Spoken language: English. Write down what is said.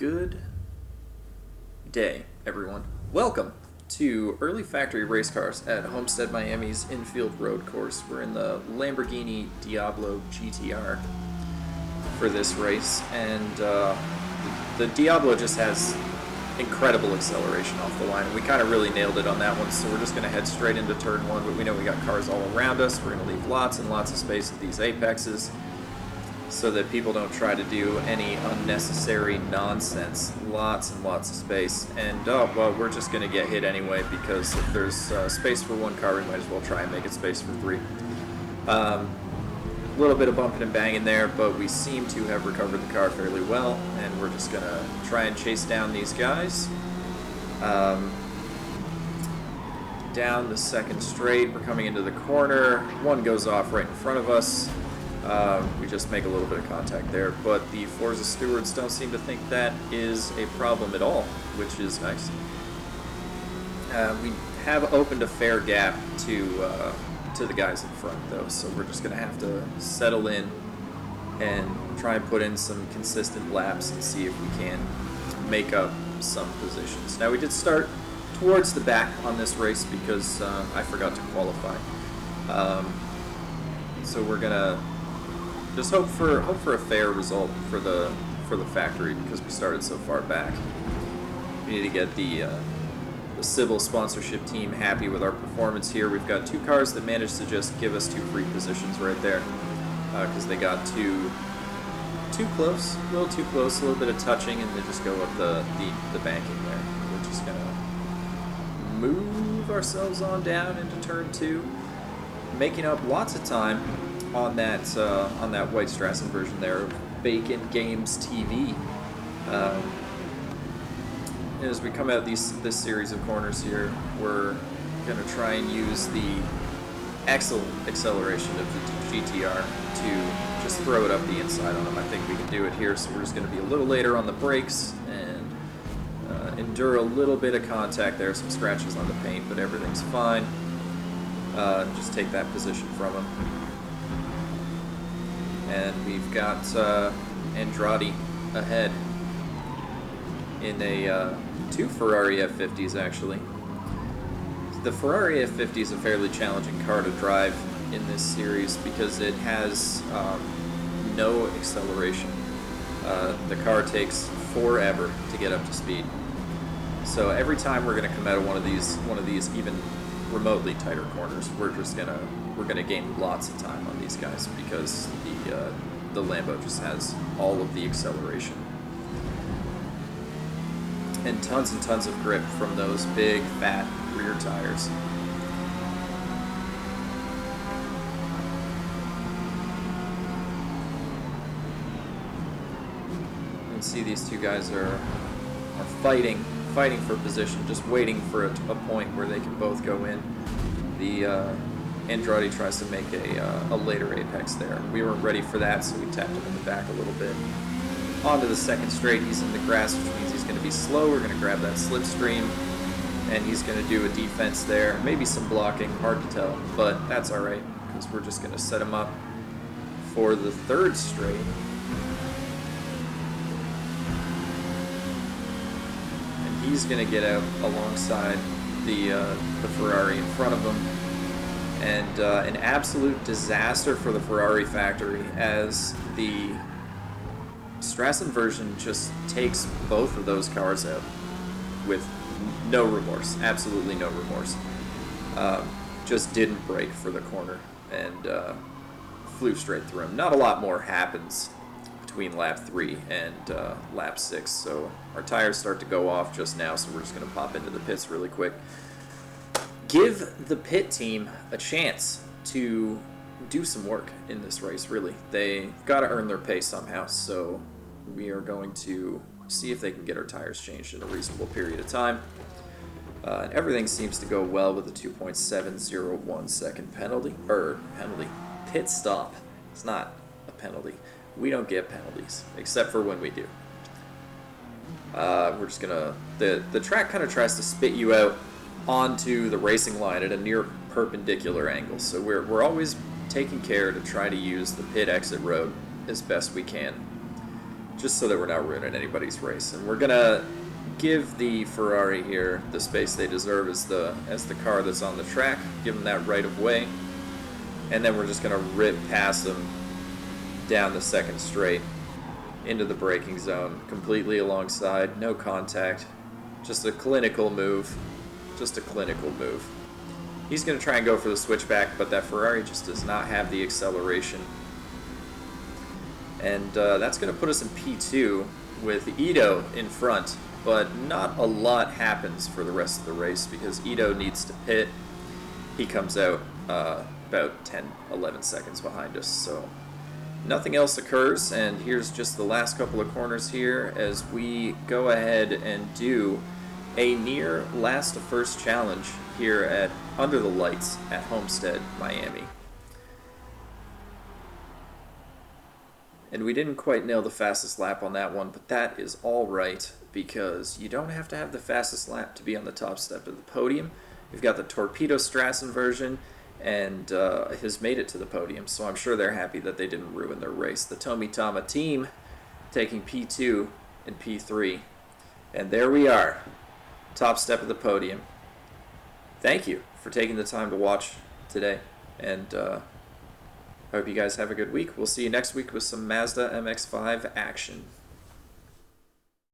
Good day, everyone. Welcome to Early Factory Race Cars at Homestead, Miami's infield road course. We're in the Lamborghini Diablo GTR for this race, and the Diablo just has incredible acceleration off the line. We kind of really nailed it on that one, so we're just going to head straight into turn one, but we know we got cars all around us. We're going to leave lots and lots of space at these apexes so that people don't try to do any unnecessary nonsense. Lots and lots of space. And, well, we're just going to get hit anyway, because if there's space for one car, we might as well try and make it space for three. A little bit of bumping and banging there, but we seem to have recovered the car fairly well, and we're just going to try and chase down these guys. Down the second straight, we're coming into the corner. One goes off right in front of us. We just make a little bit of contact there, but the Forza stewards don't seem to think that is a problem at all, which is nice. We have opened a fair gap to the guys in front, though, so we're just going to have to settle in and try and put in some consistent laps and see if we can make up some positions. Now, we did start towards the back on this race because I forgot to qualify. So we're going to just hope for a fair result for the factory, because we started so far back. We need to get the Civil sponsorship team happy with our performance here. We've got two cars that managed to just give us two free positions right there, because they got too close, a little too close, a little bit of touching, and they just go up the banking there. We're just gonna move ourselves on down into turn two, making up lots of time on that White Strassen version there of Bacon Games TV. As we come out this series of corners here, we're going to try and use the excellent acceleration of the GTR to just throw it up the inside on them. I think we can do it here, so we're just going to be a little later on the brakes and endure a little bit of contact there, some scratches on the paint, but everything's fine. Just take that position from them. And we've got Andrade ahead in a two Ferrari F50s, actually. The Ferrari F50 is a fairly challenging car to drive in this series because it has no acceleration. The car takes forever to get up to speed. So every time we're going to come out of one of these even remotely tighter corners, we're gonna gain lots of time on these guys because the Lambo just has all of the acceleration and tons of grip from those big fat rear tires. You can see these two guys are fighting for position, just waiting for a point where they can both go in. The Andrade tries to make a later apex there. We weren't ready for that, so we tapped him in the back a little bit. Onto the second straight, he's in the grass, which means he's going to be slow. We're going to grab that slipstream, and he's going to do a defense there. Maybe some blocking, hard to tell, but that's all right, because we're just going to set him up for the third straight. And he's going to get out alongside the Ferrari in front of him. And an absolute disaster for the Ferrari factory, as the Strassen version just takes both of those cars out with no remorse, absolutely no remorse. Just didn't brake for the corner and flew straight through him. Not a lot more happens between lap 3 and lap 6, so our tires start to go off just now, so we're just going to pop into the pits really quick. Give the pit team a chance to do some work in this race, really. They've got to earn their pay somehow, so we are going to see if they can get our tires changed in a reasonable period of time. And everything seems to go well with the 2.701 second pit stop. It's not a penalty. We don't get penalties, except for when we do. We're just gonna, the track kind of tries to spit you out onto the racing line at a near perpendicular angle, so we're always taking care to try to use the pit exit road as best we can. just so that we're not ruining anybody's race. And we're gonna give the Ferrari here the space they deserve as the car that's on the track. Give them that right of way, and then we're just gonna rip past them down the second straight into the braking zone, completely alongside, no contact, just a clinical move, just a clinical move. He's gonna try and go for the switchback, but that Ferrari just does not have the acceleration. And that's going to put us in P2 with Ito in front, but not a lot happens for the rest of the race because Ito needs to pit. He comes out about 10-11 seconds behind us, so nothing else occurs. And here's just the last couple of corners here as we go ahead and do a near last to first challenge here at Under the Lights at Homestead, Miami. And we didn't quite nail the fastest lap on that one, but that is all right because you don't have to have the fastest lap to be on the top step of the podium. We've got the Torpedo Strassen version, and has made it to the podium, so I'm sure they're happy that they didn't ruin their race. The Tomitama team taking P2 and P3, and there we are, top step of the podium. Thank you for taking the time to watch today, and I hope you guys have a good week. We'll see you next week with some Mazda MX-5 action.